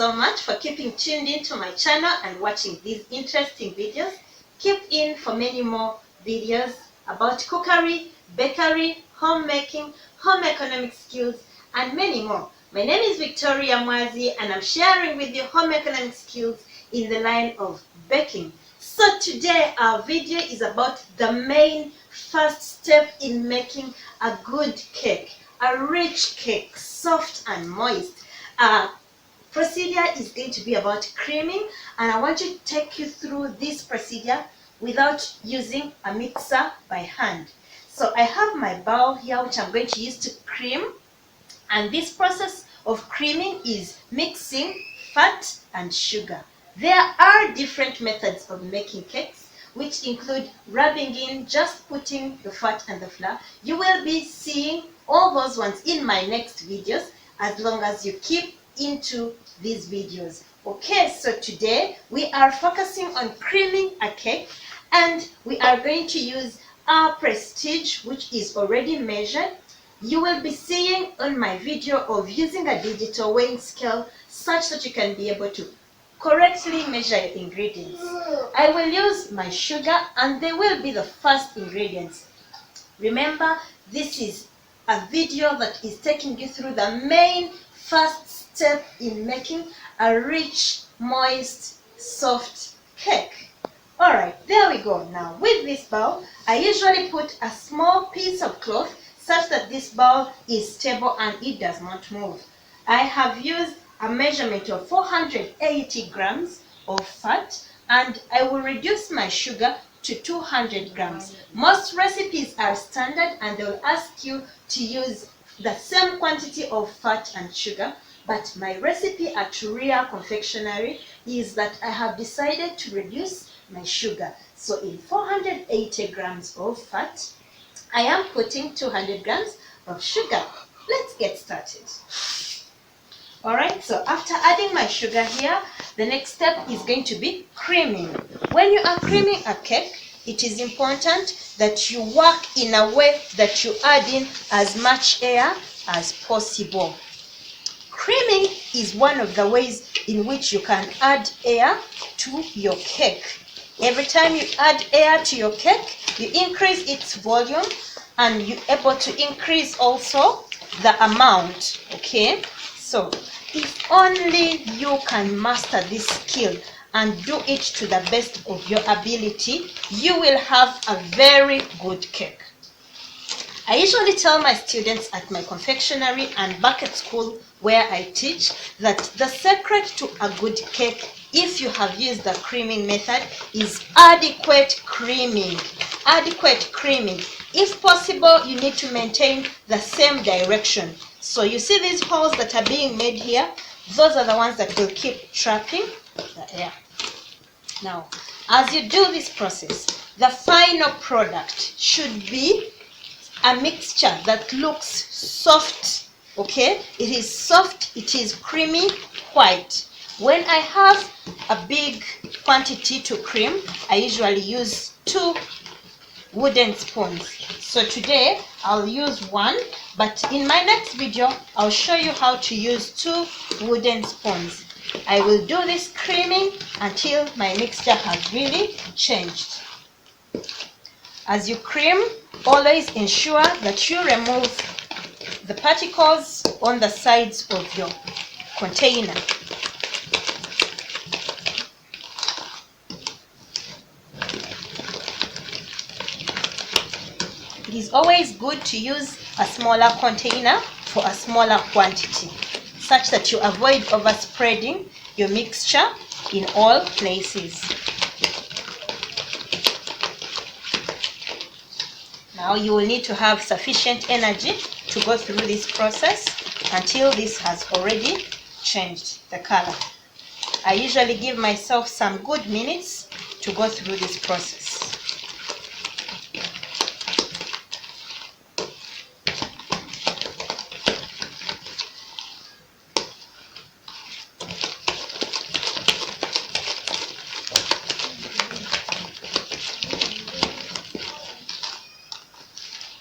so much for keeping tuned into my channel and watching these interesting videos. Keep in for many more videos about cookery, bakery, homemaking, home economic skills, and many more. My name is Victoria Mwazi and I'm sharing with you home economic skills in the line of baking. So today our video is about the main first step in making a good cake, a rich cake, soft and moist. Procedure is going to be about creaming, and I want to take you through this procedure without using a mixer by hand. So I have my bowl here which I'm going to use to cream, and this process of creaming is mixing fat and sugar. There are different methods of making cakes which include rubbing in, just putting the fat and the flour. You will be seeing all those ones in my next videos as long as you keep into these videos. Okay, so today we are focusing on creaming a cake, and we are going to use our Prestige, which is already measured. You will be seeing on my video of using a digital weighing scale such that you can be able to correctly measure your ingredients. I will use my sugar, and they will be the first ingredients. Remember, this is a video that is taking you through the main first step in making a rich, moist, soft cake. Alright, there we go. Now with this bowl, I usually put a small piece of cloth such that this bowl is stable and it does not move. I have used a measurement of 480 grams of fat, and I will reduce my sugar to 200 grams. Most recipes are standard and they will ask you to use the same quantity of fat and sugar, but my recipe at Ria Confectionery is that I have decided to reduce my sugar. So in 480 grams of fat, I am putting 200 grams of sugar. Let's get started. Alright, so after adding my sugar here, the next step is going to be creaming. When you are creaming a cake, it is important that you work in a way that you add in as much air as possible. Creaming is one of the ways in which you can add air to your cake. Every time you add air to your cake, you increase its volume and you're able to increase also the amount. Okay, so if only you can master this skill and do it to the best of your ability, you will have a very good cake. I usually tell my students at my confectionery and bucket school where I teach that the secret to a good cake, if you have used the creaming method, is adequate creaming. Adequate creaming. If possible, you need to maintain the same direction. So you see these holes that are being made here? Those are the ones that will keep trapping the air. Now, as you do this process, the final product should be a mixture that looks soft. Okay, it is soft, it is creamy, white. When I have a big quantity to cream, I usually use 2 wooden spoons. So today I'll use 1, but in my next video I'll show you how to use 2 wooden spoons. I will do this creaming until my mixture has really changed. As you cream, always ensure that you remove the particles on the sides of your container. It is always good to use a smaller container for a smaller quantity, such that you avoid overspreading your mixture in all places. Now you will need to have sufficient energy to go through this process until this has already changed the color. I usually give myself some good minutes to go through this process.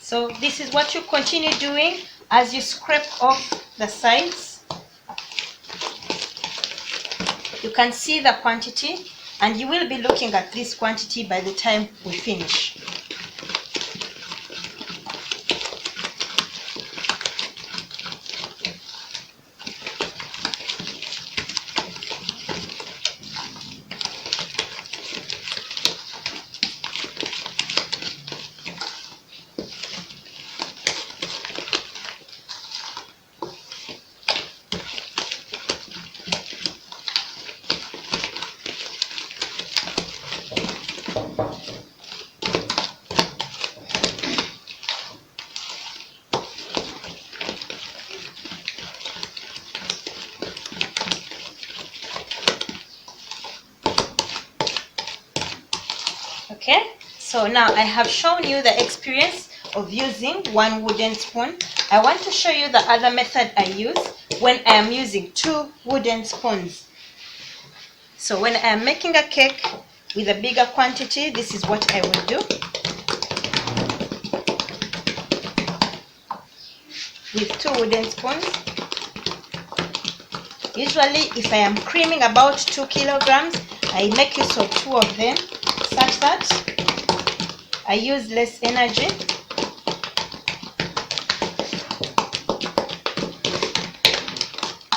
So this is what you continue doing as you scrape off the sides. You can see the quantity, and you will be looking at this quantity by the time we finish. Okay, so now I have shown you the experience of using one wooden spoon. I want to show you the other method I use when I am using 2 wooden spoons. So when I am making a cake with a bigger quantity, this is what I will do. With 2 wooden spoons. Usually if I am creaming about 2 kilograms, I make use of 2 of them, such that I use less energy.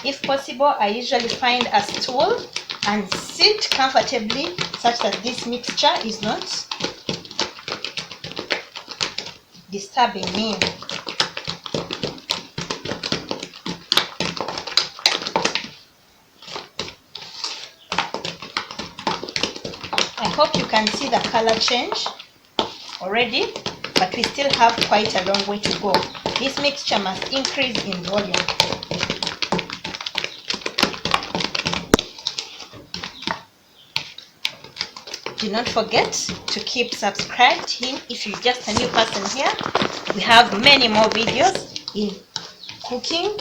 If possible, I usually find a stool and sit comfortably such that this mixture is not disturbing me. I hope you can see the color change already, but we still have quite a long way to go. This mixture must increase in volume. Do not forget to keep subscribed if you're just a new person here. We have many more videos in cooking,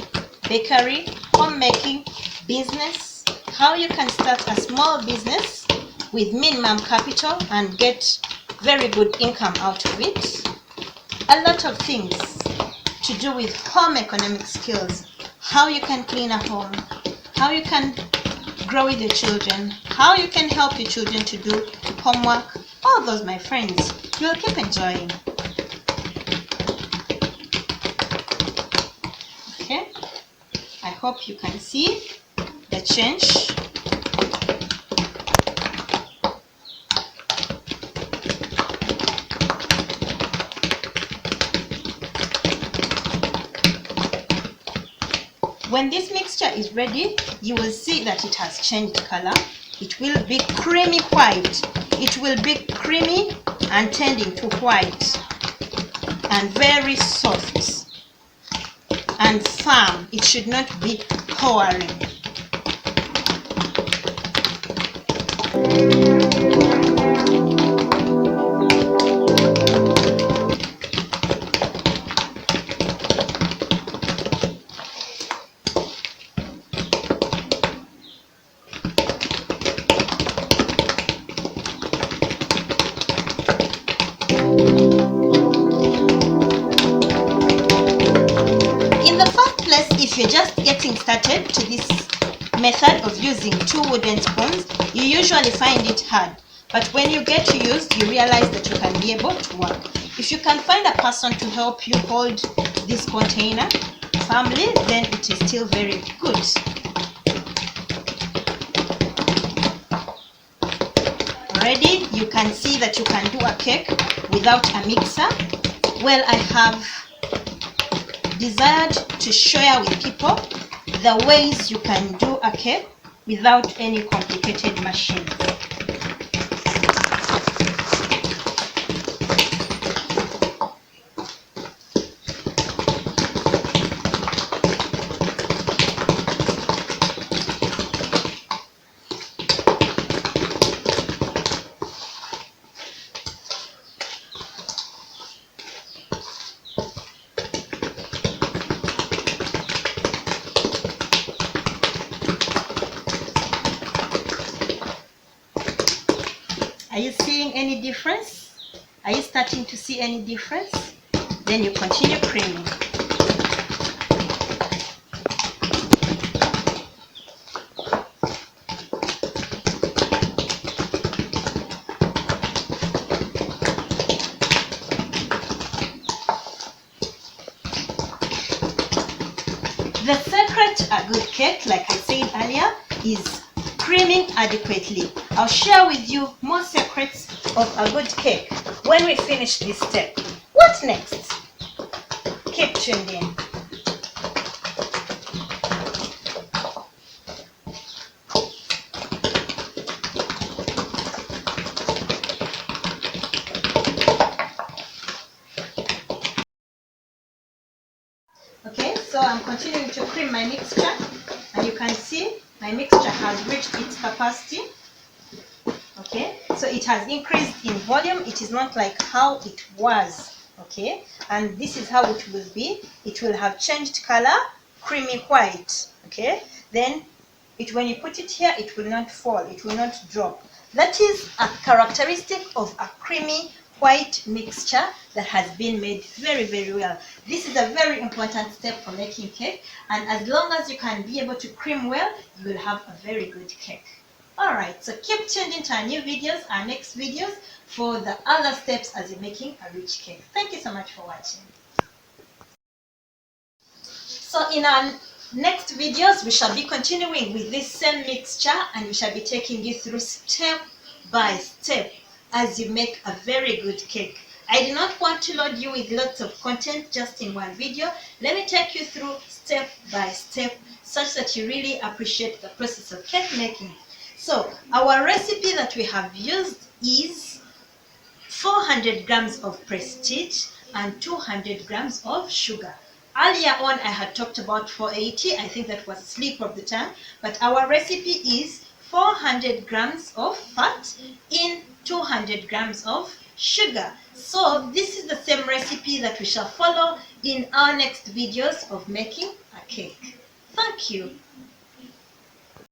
bakery, homemaking, business, how you can start a small business with minimum capital and get very good income out of it. A lot of things to do with home economic skills, how you can clean a home, how you can grow with your children, how you can help your children to do homework. All those, my friends, you'll keep enjoying. Okay, I hope you can see the change. When this mixture is ready, you will see that it has changed color. It will be creamy white. It will be creamy and tending to white and very soft and firm. It should not be pouring. If you're just getting started to this method of using 2 wooden spoons, you usually find it hard. But when you get used, you realize that you can be able to work. If you can find a person to help you hold this container firmly, then it is still very good. Already, you can see that you can do a cake without a mixer. Well, I have desired to share with people the ways you can do a cake without any complicated machines. Are you seeing any difference? Are you starting to see any difference? Then you continue creaming. The secret to a good cake, like I said earlier, is creaming adequately. I'll share with you more secrets of a good cake when we finish this step. What next? Keep tuned in. Okay, so I'm continuing to cream my mixture, and you can see my mixture has reached its capacity. Okay, so it has increased in volume. It is not like how it was. Okay, and this is how it will be. It will have changed color, creamy white. Okay, then when you put it here, it will not fall, it will not drop. That is a characteristic of a creamy white mixture that has been made very, very well. This is a very important step for making cake, and as long as you can be able to cream well, you will have a very good cake. Alright, so keep tuned into our new videos, our next videos, for the other steps as you're making a rich cake. Thank you so much for watching. So in our next videos, we shall be continuing with this same mixture, and we shall be taking you through step by step as you make a very good cake. I do not want to load you with lots of content just in one video. Let me take you through step by step such that you really appreciate the process of cake making. So our recipe that we have used is 400 grams of Prestige and 200 grams of sugar. Earlier on, I had talked about 480. I think that was a slip of the tongue. But our recipe is 400 grams of fat in 200 grams of sugar. So this is the same recipe that we shall follow in our next videos of making a cake. Thank you.